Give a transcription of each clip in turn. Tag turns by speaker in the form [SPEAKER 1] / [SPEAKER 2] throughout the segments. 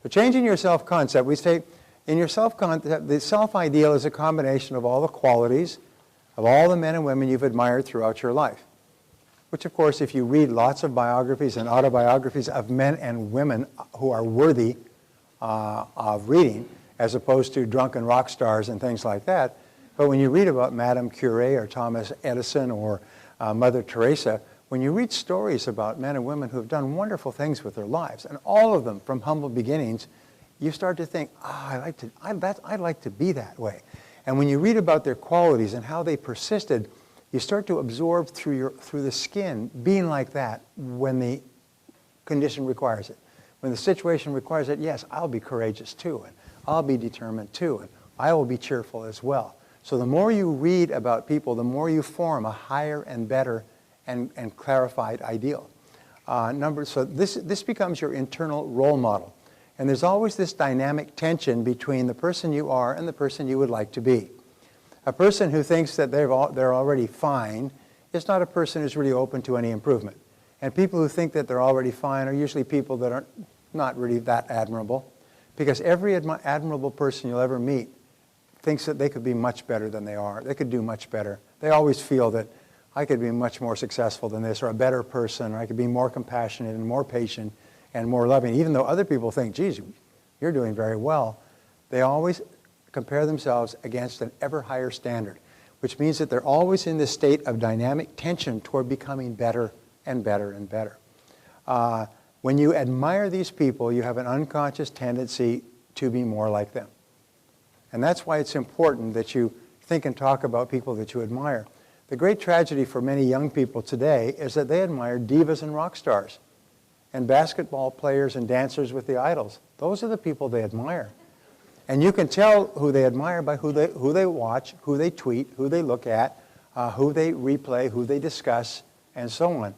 [SPEAKER 1] So changing your self-concept, we say in your self-concept, the self-ideal is a combination of all the qualities of all the men and women you've admired throughout your life. Which, of course, if you read lots of biographies and autobiographies of men and women who are worthy of reading, as opposed to drunken rock stars and things like that, but when you read about Madame Curie or Thomas Edison or Mother Teresa, when you read stories about men and women who have done wonderful things with their lives, and all of them from humble beginnings, you start to think, I'd like to be that way. And when you read about their qualities and how they persisted, you start to absorb through the skin being like that when the condition requires it. When the situation requires it, yes, I'll be courageous too, and I'll be determined too, and I will be cheerful as well. So the more you read about people, the more you form a higher and better and clarified ideal. So this becomes your internal role model. And there's always this dynamic tension between the person you are and the person you would like to be. A person who thinks that they're already fine is not a person who's really open to any improvement. And people who think that they're already fine are usually people that are not really that admirable, because every admirable person you'll ever meet thinks that they could be much better than they are. They could do much better. They always feel that I could be much more successful than this, or a better person, or I could be more compassionate and more patient and more loving. Even though other people think, geez, you're doing very well, they always compare themselves against an ever higher standard, which means that they're always in this state of dynamic tension toward becoming better and better and better. When you admire these people, you have an unconscious tendency to be more like them. And that's why it's important that you think and talk about people that you admire. The great tragedy for many young people today is that they admire divas and rock stars and basketball players and dancers with the idols. Those are the people they admire. And you can tell who they admire by who they watch, who they tweet, who they look at, who they replay, who they discuss, and so on.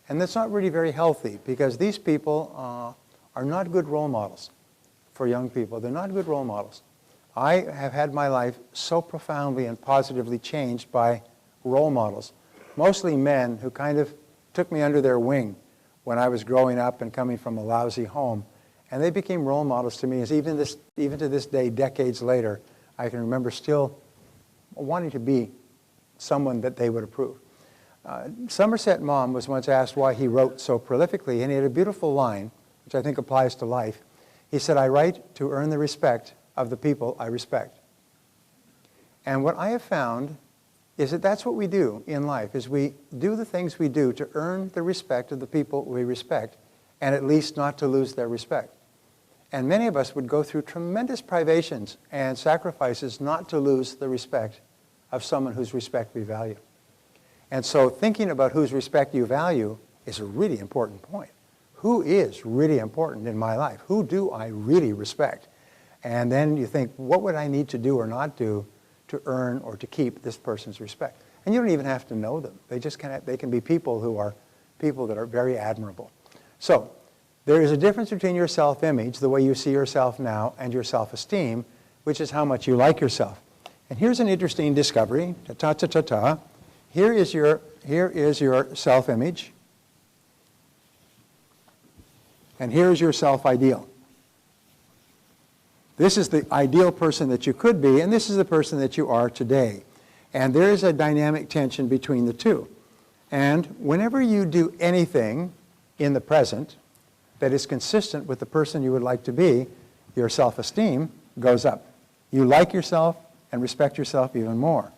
[SPEAKER 1] And that's not really very healthy, because these people are not good role models for young people. They're not good role models. I have had my life so profoundly and positively changed by role models, mostly men who kind of took me under their wing when I was growing up and coming from a lousy home. And they became role models to me, as even to this day, decades later, I can remember still wanting to be someone that they would approve. Somerset Maugham was once asked why he wrote so prolifically, and he had a beautiful line, which I think applies to life. He said, "I write to earn the respect of the people I respect." And what I have found is that that's what we do in life, is we do the things we do to earn the respect of the people we respect, and at least not to lose their respect. And many of us would go through tremendous privations and sacrifices not to lose the respect of someone whose respect we value. And so thinking about whose respect you value is a really important point. Who is really important in my life? Who do I really respect? And then you think, what would I need to do or not do to earn or to keep this person's respect? And you don't even have to know them. They can be people who are people that are very admirable. So there is a difference between your self-image, the way you see yourself now, and your self-esteem, which is how much you like yourself. And here's an interesting discovery. Ta-ta-ta-ta-ta. Here is your self-image, and here is your self-ideal. This is the ideal person that you could be, and this is the person that you are today. And there is a dynamic tension between the two. And whenever you do anything in the present that is consistent with the person you would like to be, your self-esteem goes up. You like yourself and respect yourself even more.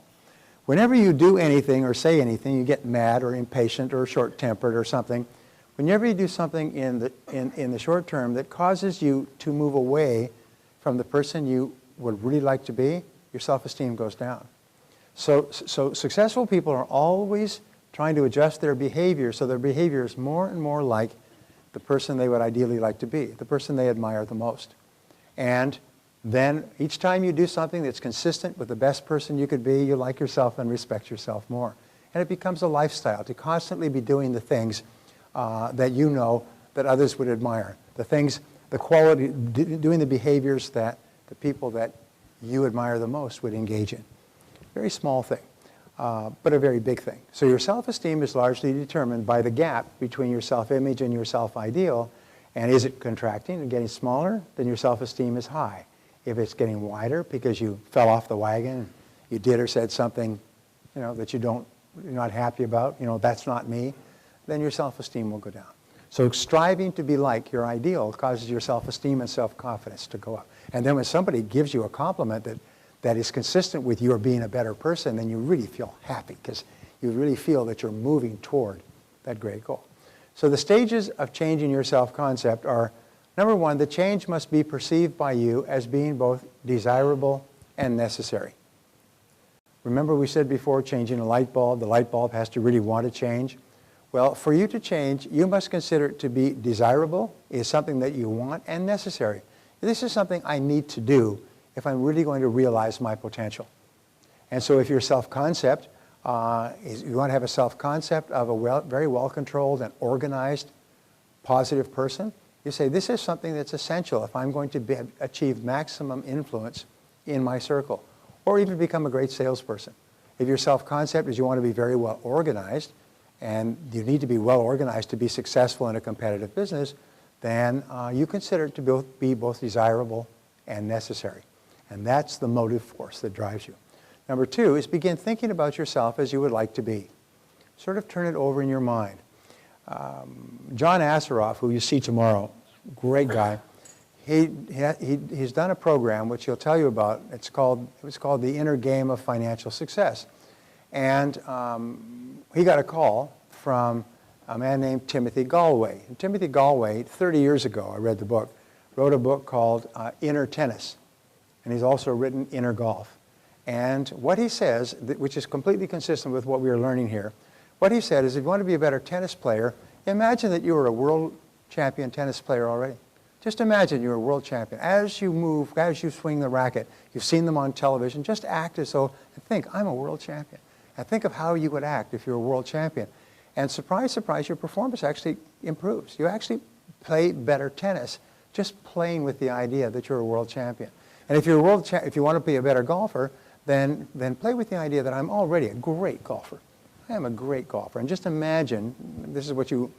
[SPEAKER 1] Whenever you do anything or say anything, you get mad or impatient or short-tempered or something. Whenever you do something in the short term that causes you to move away from the person you would really like to be, your self-esteem goes down. So successful people are always trying to adjust their behavior so their behavior is more and more like the person they would ideally like to be, the person they admire the most. And then each time you do something that's consistent with the best person you could be, you like yourself and respect yourself more. And it becomes a lifestyle to constantly be doing the things that you know that others would admire. The things, the quality, doing the behaviors that the people that you admire the most would engage in. Very small thing, but a very big thing. So your self-esteem is largely determined by the gap between your self-image and your self-ideal. And is it contracting and getting smaller? Then your self-esteem is high. If it's getting wider because you fell off the wagon, you did or said something, that you're not happy about, that's not me, then your self-esteem will go down. So striving to be like your ideal causes your self-esteem and self-confidence to go up. And then when somebody gives you a compliment that is consistent with your being a better person, then you really feel happy because you really feel that you're moving toward that great goal. So the stages of changing your self-concept are, number one, the change must be perceived by you as being both desirable and necessary. Remember we said before, changing a light bulb, the light bulb has to really want to change. Well, for you to change, you must consider it to be desirable, is something that you want, and necessary. This is something I need to do if I'm really going to realize my potential. And so if your self-concept, you want to have a self-concept of a very well-controlled and organized, positive person, you say, this is something that's essential if I'm going to achieve maximum influence in my circle, or even become a great salesperson. If your self-concept is you want to be very well organized, and you need to be well organized to be successful in a competitive business, then you consider it to be both desirable and necessary. And that's the motive force that drives you. Number two is begin thinking about yourself as you would like to be. Sort of turn it over in your mind. John Asseroff, who you see tomorrow, great guy, he's done a program which he'll tell you about. It was called The Inner Game of Financial Success. And he got a call from a man named Timothy Galway. And Timothy Galway, 30 years ago, I read the book, wrote a book called Inner Tennis. And he's also written Inner Golf. And what he says, which is completely consistent with what we are learning here, what he said is if you want to be a better tennis player, imagine that you were a world champion tennis player already. Just imagine you're a world champion. As you move, as you swing the racket, you've seen them on television, just act as though, and think, I'm a world champion. And think of how you would act if you're a world champion. And surprise, surprise, your performance actually improves. You actually play better tennis just playing with the idea that you're a world champion. And if you're if you want to be a better golfer, then play with the idea that I'm already a great golfer. I am a great golfer. And just imagine, this is what you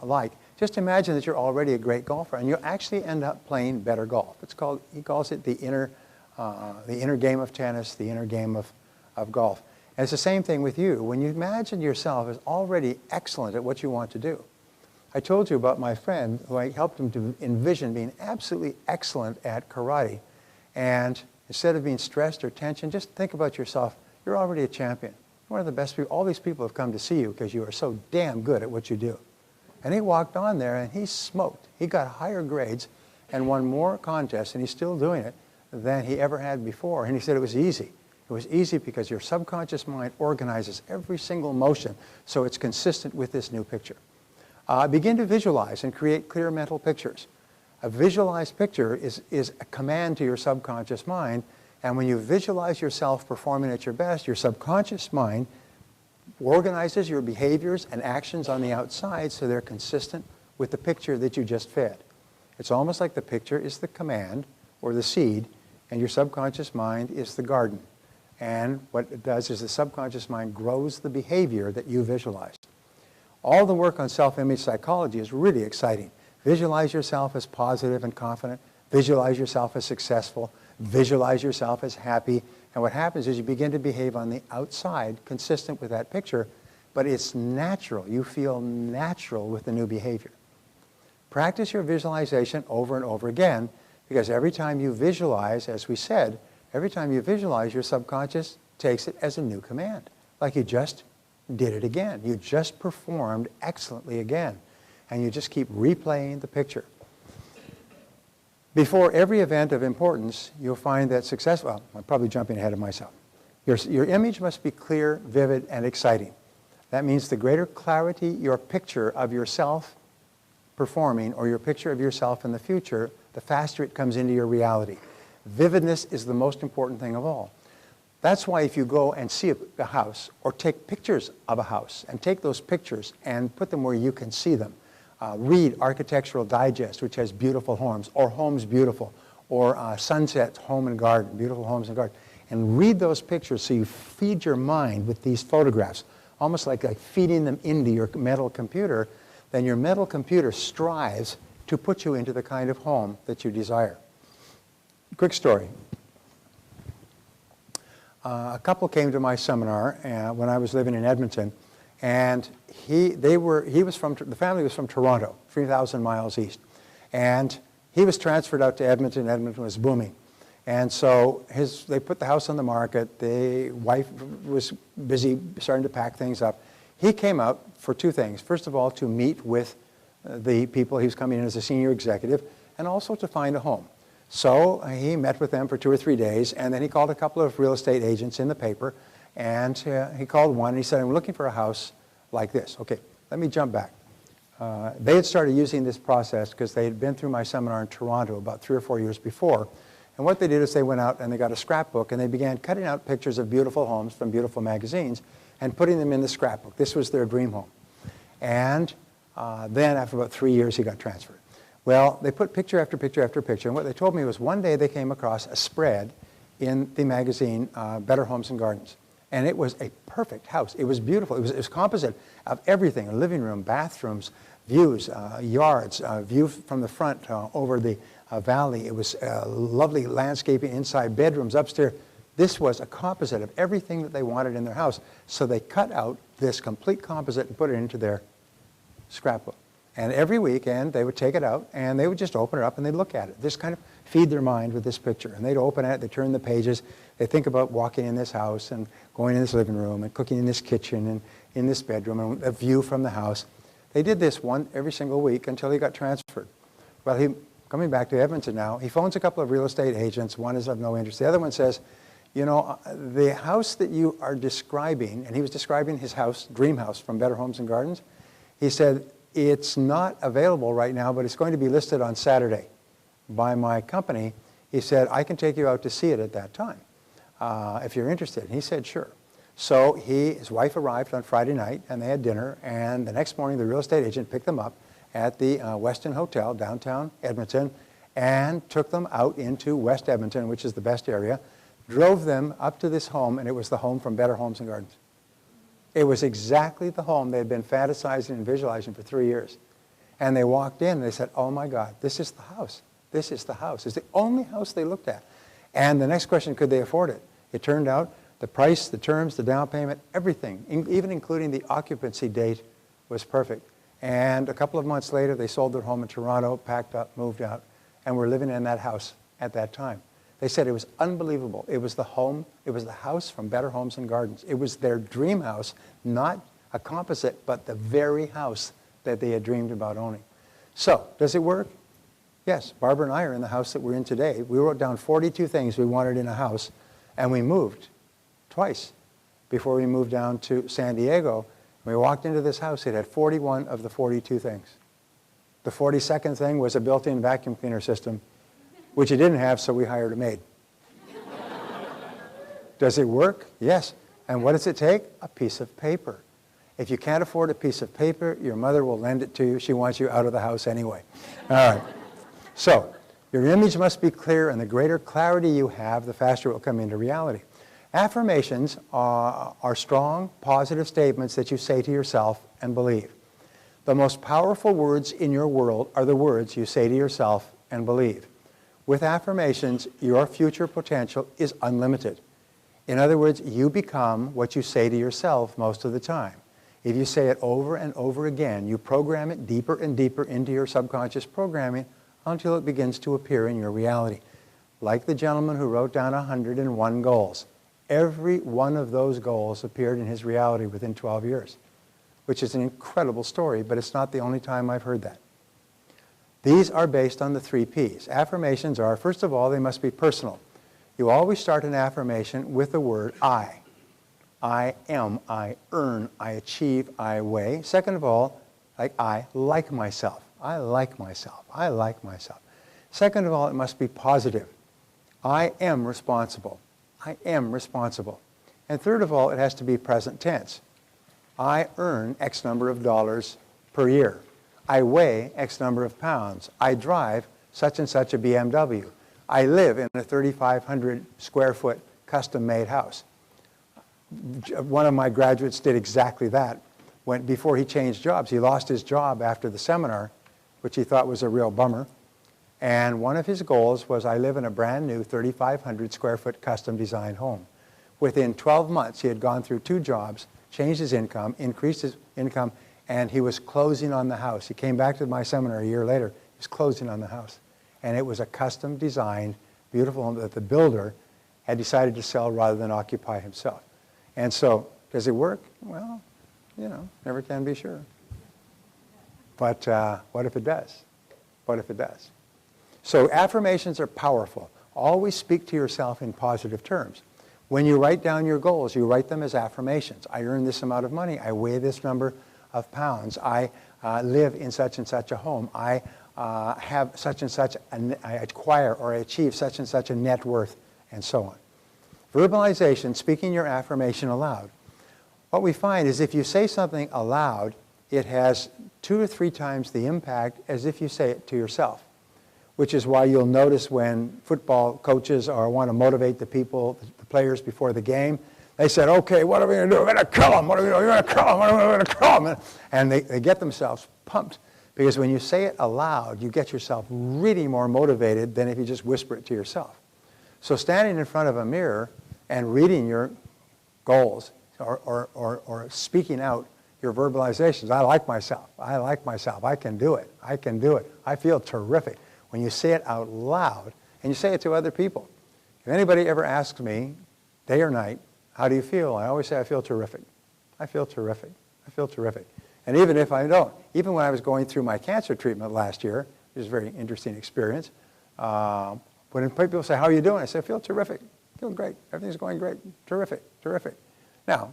[SPEAKER 1] like, just imagine that you're already a great golfer and you'll actually end up playing better golf. He calls it the inner game of tennis, the inner game of golf. And it's the same thing with you. When you imagine yourself as already excellent at what you want to do. I told you about my friend who I helped him to envision being absolutely excellent at karate. And instead of being stressed or tension, just think about yourself. You're already a champion. One of the best people. All these people have come to see you because you are so damn good at what you do. And he walked on there and he smoked. He got higher grades and won more contests, and he's still doing it, than he ever had before. And he said it was easy. It was easy because your subconscious mind organizes every single motion so it's consistent with this new picture. Begin to visualize and create clear mental pictures. A visualized picture is a command to your subconscious mind, and when you visualize yourself performing at your best, your subconscious mind organizes your behaviors and actions on the outside so they're consistent with the picture that you just fed. It's almost like the picture is the command or the seed, and your subconscious mind is the garden. And what it does is the subconscious mind grows the behavior that you visualized. All the work on self-image psychology is really exciting. Visualize yourself as positive and confident. Visualize yourself as successful. Visualize yourself as happy. And what happens is you begin to behave on the outside consistent with that picture, but it's natural. You feel natural with the new behavior. Practice your visualization over and over again, because every time you visualize, as we said, every time you visualize, your subconscious takes it as a new command, like you just did it again. You just performed excellently again, and you just keep replaying the picture. Before every event of importance, you'll find that success, well, I'm probably jumping ahead of myself. Your image must be clear, vivid, and exciting. That means the greater clarity your picture of yourself performing or your picture of yourself in the future, the faster it comes into your reality. Vividness is the most important thing of all. That's why if you go and see a house or take pictures of a house and take those pictures and put them where you can see them, read Architectural Digest, which has beautiful homes, or Homes Beautiful, or Sunset Home and Garden, Beautiful Homes and Garden, and read those pictures so you feed your mind with these photographs, almost like feeding them into your mental computer. Then your mental computer strives to put you into the kind of home that you desire. Quick story. A couple came to my seminar when I was living in Edmonton, and the family was from Toronto, 3,000 miles east, and he was transferred out to Edmonton. Edmonton was booming, and so they put the house on the market. The wife was busy starting to pack things up. He came out for two things. First of all, to meet with the people. He was coming in as a senior executive, and also to find a home. So he met with them for 2 or 3 days, and then he called a couple of real estate agents in the paper, and he called one, and he said, I'm looking for a house like this. Okay, let me jump back. They had started using this process because they had been through my seminar in Toronto about 3 or 4 years before, and what they did is they went out and they got a scrapbook, and they began cutting out pictures of beautiful homes from beautiful magazines and putting them in the scrapbook. This was their dream home. And then after about 3 years, he got transferred. Well, they put picture after picture after picture, and what they told me was one day they came across a spread in the magazine Better Homes and Gardens, and it was a perfect house. It was beautiful. It was composite of everything: a living room, bathrooms, views, yards, view from the front over the valley. It was lovely landscaping inside, bedrooms upstairs. This was a composite of everything that they wanted in their house. So they cut out this complete composite and put it into their scrapbook. And every weekend, they would take it out, and they would just open it up, and they'd look at it. Just kind of feed their mind with this picture. And they'd open it, they'd turn the pages, they'd think about walking in this house and going in this living room and cooking in this kitchen and in this bedroom and a view from the house. They did this every single week until he got transferred. Well, coming back to Edmonton now, he phones a couple of real estate agents. One is of no interest. The other one says, you know, the house that you are describing, and he was describing his house, dream house from Better Homes and Gardens, he said, it's not available right now, but it's going to be listed on Saturday by my company. He said, I can take you out to see it at that time if you're interested. And he said, sure. So his wife arrived on Friday night, and they had dinner, and the next morning the real estate agent picked them up at the Westin Hotel, downtown Edmonton, and took them out into West Edmonton, which is the best area, drove them up to this home, and it was the home from Better Homes and Gardens. It was exactly the home they had been fantasizing and visualizing for 3 years. And they walked in and they said, oh my God, this is the house. This is the house. It's the only house they looked at. And the next question, could they afford it? It turned out the price, the terms, the down payment, everything, even including the occupancy date, was perfect. And a couple of months later, they sold their home in Toronto, packed up, moved out, and were living in that house at that time. They said it was unbelievable. It was the home, it was the house from Better Homes and Gardens. It was their dream house, not a composite, but the very house that they had dreamed about owning. So, does it work? Yes. Barbara and I are in the house that we're in today. We wrote down 42 things we wanted in a house, and we moved twice before we moved down to San Diego. We walked into this house. It had 41 of the 42 things. The 42nd thing was a built-in vacuum cleaner system, which it didn't have, so we hired a maid. Does it work? Yes. And what does it take? A piece of paper. If you can't afford a piece of paper, your mother will lend it to you. She wants you out of the house anyway. All right. So, your image must be clear, and the greater clarity you have, the faster it will come into reality. Affirmations are strong, positive statements that you say to yourself and believe. The most powerful words in your world are the words you say to yourself and believe. With affirmations, your future potential is unlimited. In other words, you become what you say to yourself most of the time. If you say it over and over again, you program it deeper and deeper into your subconscious programming until it begins to appear in your reality. Like the gentleman who wrote down 101 goals. Every one of those goals appeared in his reality within 12 years, which is an incredible story, but it's not the only time I've heard that. These are based on the 3 Ps. Affirmations are, first of all, they must be personal. You always start an affirmation with the word I. I am, I earn, I achieve, I weigh. Second of all, I like myself. I like myself. I like myself. Second of all, it must be positive. I am responsible. I am responsible. And third of all, it has to be present tense. I earn X number of dollars per year. I weigh X number of pounds. I drive such and such a BMW. I live in a 3,500 square foot custom-made house. One of my graduates did exactly that before he changed jobs. He lost his job after the seminar, which he thought was a real bummer. And one of his goals was, I live in a brand new 3,500 square foot custom designed home. Within 12 months, he had gone through 2 jobs, changed his income, increased his income, and he was closing on the house. He came back to my seminar a year later. He was closing on the house. And it was a custom designed, beautiful home that the builder had decided to sell rather than occupy himself. And so, does it work? Well, you know, never can be sure. But what if it does? What if it does? So affirmations are powerful. Always speak to yourself in positive terms. When you write down your goals, you write them as affirmations. I earn this amount of money. I weigh this number of pounds. I live in such and such a home. I have such and such, I acquire or I achieve such and such a net worth, and so on. Verbalization, speaking your affirmation aloud. What we find is if you say something aloud, it has 2 or 3 times the impact as if you say it to yourself, which is why you'll notice when football coaches want to motivate the people, the players before the game, they said, okay, what are we going to do? We're going to kill them. What are we going to do? We're going to kill them. What are we going to kill them? And they get themselves pumped. Because when you say it aloud, you get yourself really more motivated than if you just whisper it to yourself. So standing in front of a mirror and reading your goals or speaking out your verbalizations, I like myself. I like myself. I can do it. I can do it. I feel terrific. When you say it out loud and you say it to other people. If anybody ever asks me, day or night, how do you feel? I always say I feel terrific. I feel terrific. I feel terrific. And even if I don't, even when I was going through my cancer treatment last year, which was a very interesting experience, when people say, how are you doing? I say, I feel terrific. I feel great. Everything's going great. Terrific. Terrific. Now,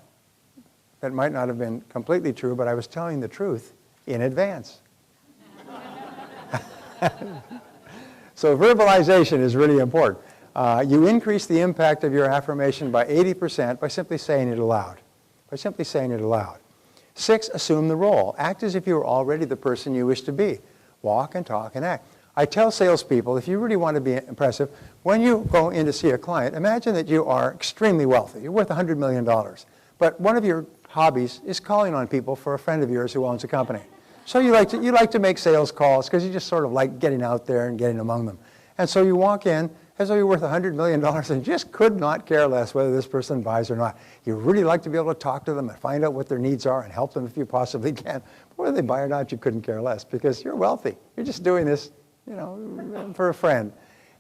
[SPEAKER 1] that might not have been completely true, but I was telling the truth in advance. So verbalization is really important. You increase the impact of your affirmation by 80% by simply saying it aloud. By simply saying it aloud. 6, assume the role. Act as if you were already the person you wish to be. Walk and talk and act. I tell salespeople, if you really want to be impressive, when you go in to see a client, imagine that you are extremely wealthy. You're worth $100 million. But one of your hobbies is calling on people for a friend of yours who owns a company. So you like to make sales calls because you just sort of like getting out there and getting among them. And so you walk in as though you're worth $100 million and just could not care less whether this person buys or not. You really like to be able to talk to them and find out what their needs are and help them if you possibly can. But whether they buy or not, you couldn't care less because you're wealthy. You're just doing this, you know, for a friend.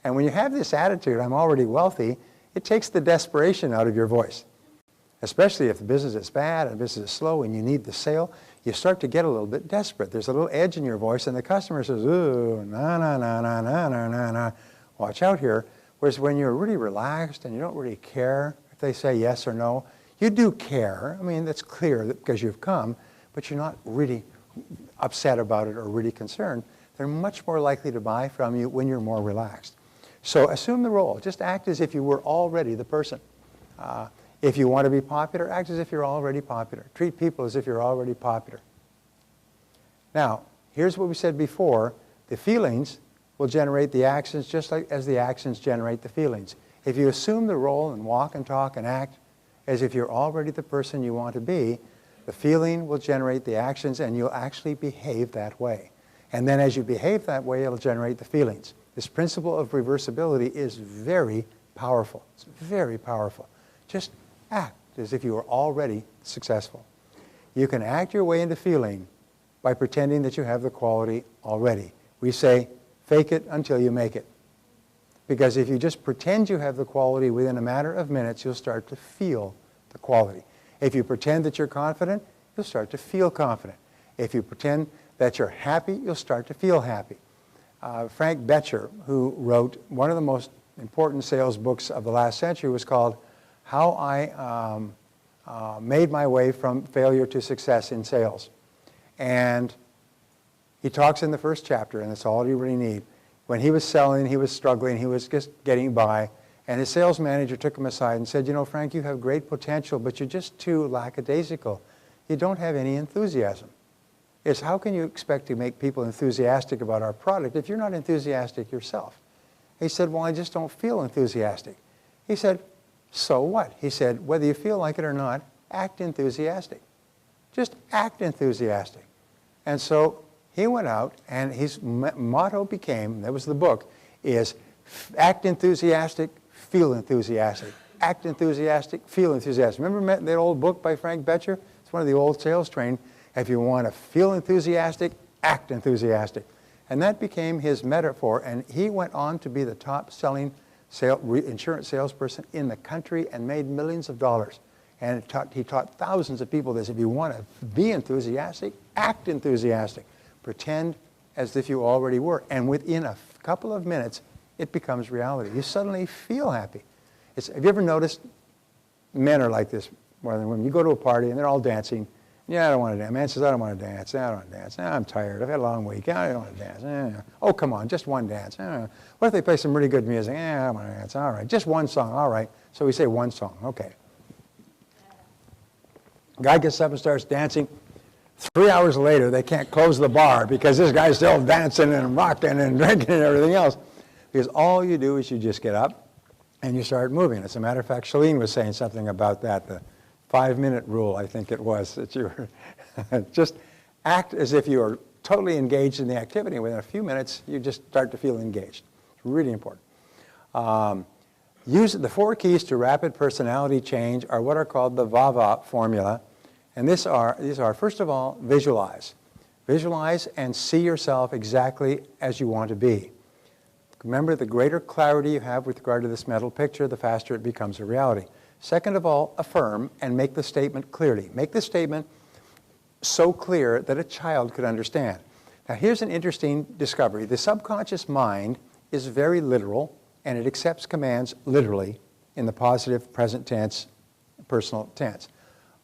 [SPEAKER 1] And when you have this attitude, I'm already wealthy, it takes the desperation out of your voice. Especially if the business is bad and the business is slow and you need the sale, you start to get a little bit desperate. There's a little edge in your voice and the customer says, ooh, na, na, na, na, na, na, na, na. Watch out here. Whereas when you're really relaxed and you don't really care if they say yes or no, you do care. I mean, that's clear because you've come, but you're not really upset about it or really concerned. They're much more likely to buy from you when you're more relaxed. So assume the role. Just act as if you were already the person. If you want to be popular, act as if you're already popular. Treat people as if you're already popular. Now, here's what we said before. The feelings will generate the actions just like as the actions generate the feelings. If you assume the role and walk and talk and act as if you're already the person you want to be, the feeling will generate the actions and you'll actually behave that way. And then as you behave that way, it'll generate the feelings. This principle of reversibility is very powerful. It's very powerful. Just act as if you were already successful. You can act your way into feeling by pretending that you have the quality already. We say, fake it until you make it. Because if you just pretend you have the quality, within a matter of minutes, you'll start to feel the quality. If you pretend that you're confident, you'll start to feel confident. If you pretend that you're happy, you'll start to feel happy. Frank Bettger, who wrote one of the most important sales books of the last century, was called How I Made My Way from Failure to Success in Sales. And he talks in the first chapter, and that's all you really need. When he was selling, he was struggling, he was just getting by, and his sales manager took him aside and said, you know, Frank, you have great potential, but you're just too lackadaisical. You don't have any enthusiasm. It's how can you expect to make people enthusiastic about our product if you're not enthusiastic yourself? He said, well, I just don't feel enthusiastic. He said, so what? He said, whether you feel like it or not, act enthusiastic. Just act enthusiastic. And so He went out, and his motto became, that was the book, is act enthusiastic, feel enthusiastic. Act enthusiastic, feel enthusiastic. Remember that old book by Frank Betcher? It's one of the old sales training. If you want to feel enthusiastic, act enthusiastic. And that became his metaphor, and he went on to be the top-selling insurance salesperson in the country and made millions of dollars. And he taught thousands of people this. If you want to be enthusiastic, act enthusiastic. Pretend as if you already were. And within a couple of minutes, it becomes reality. You suddenly feel happy. Have you ever noticed men are like this more than women? You go to a party and they're all dancing. Yeah, I don't want to dance. Man says, I don't want to dance. I don't want to dance. I'm tired. I've had a long week. I don't want to dance. Oh, come on, just one dance. What if they play some really good music? I don't want to dance. All right, just one song. All right. So we say one song. Okay. Guy gets up and starts dancing. 3 hours later, they can't close the bar because this guy's still dancing and rocking and drinking and everything else. Because all you do is you just get up and you start moving. As a matter of fact, Shalene was saying something about that, the 5-minute rule, I think it was, that you were just act as if you are totally engaged in the activity. Within a few minutes, you just start to feel engaged. It's really important. The 4 keys to rapid personality change are what are called the VAVA formula. And these are, first of all, visualize. Visualize and see yourself exactly as you want to be. Remember, the greater clarity you have with regard to this mental picture, the faster it becomes a reality. Second of all, affirm and make the statement clearly. Make the statement so clear that a child could understand. Now, here's an interesting discovery. The subconscious mind is very literal, and it accepts commands literally in the positive, present tense, personal tense.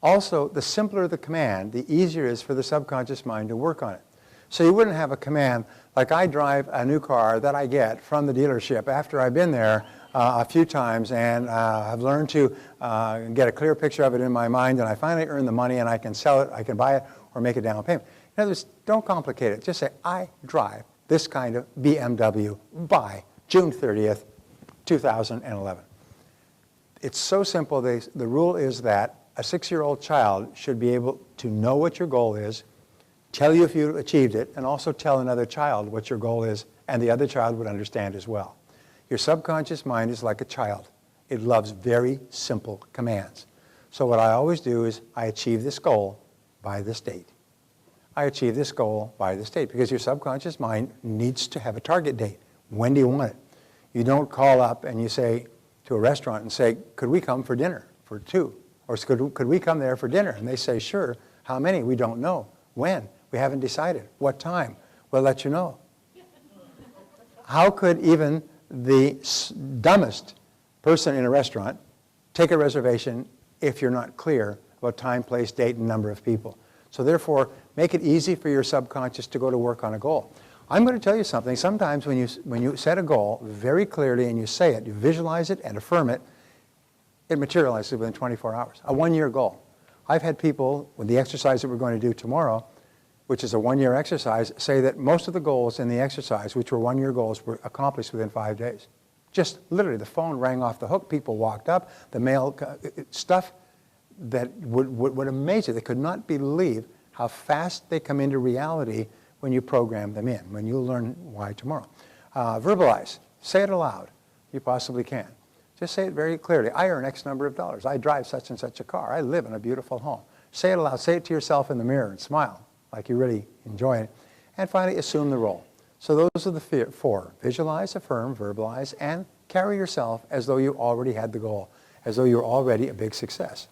[SPEAKER 1] Also, the simpler the command, the easier it is for the subconscious mind to work on it. So you wouldn't have a command like, I drive a new car that I get from the dealership after I've been there a few times and I've learned to get a clear picture of it in my mind, and I finally earn the money and I can sell it, I can buy it, or make a down payment. In other words, don't complicate it. Just say, I drive this kind of BMW by June 30th, 2011. It's so simple. The rule is that a 6-year-old child should be able to know what your goal is, tell you if you achieved it, and also tell another child what your goal is, and the other child would understand as well. Your subconscious mind is like a child. It loves very simple commands. So what I always do is I achieve this goal by this date. I achieve this goal by this date, because your subconscious mind needs to have a target date. When do you want it? You don't call up and you say to a restaurant and say, could we come for dinner for 2? Or could we come there for dinner? And they say, sure. How many? We don't know. When? We haven't decided. What time? We'll let you know. How could even the dumbest person in a restaurant take a reservation if you're not clear about time, place, date, and number of people? So therefore, make it easy for your subconscious to go to work on a goal. I'm going to tell you something. Sometimes when you set a goal very clearly and you say it, you visualize it and affirm it, it materializes within 24 hours. A 1-year goal. I've had people, with the exercise that we're going to do tomorrow, which is a 1-year exercise, say that most of the goals in the exercise, which were 1-year goals, were accomplished within 5 days. Just literally, the phone rang off the hook, people walked up, the mail, stuff that would amaze you. They could not believe how fast they come into reality when you program them in, when you learn why tomorrow. Verbalize. Say it aloud. You possibly can. Just say it very clearly. I earn X number of dollars. I drive such and such a car. I live in a beautiful home. Say it aloud. Say it to yourself in the mirror and smile like you really enjoy it. And finally, assume the role. So those are the 4. Visualize, affirm, verbalize, and carry yourself as though you already had the goal, as though you're already a big success.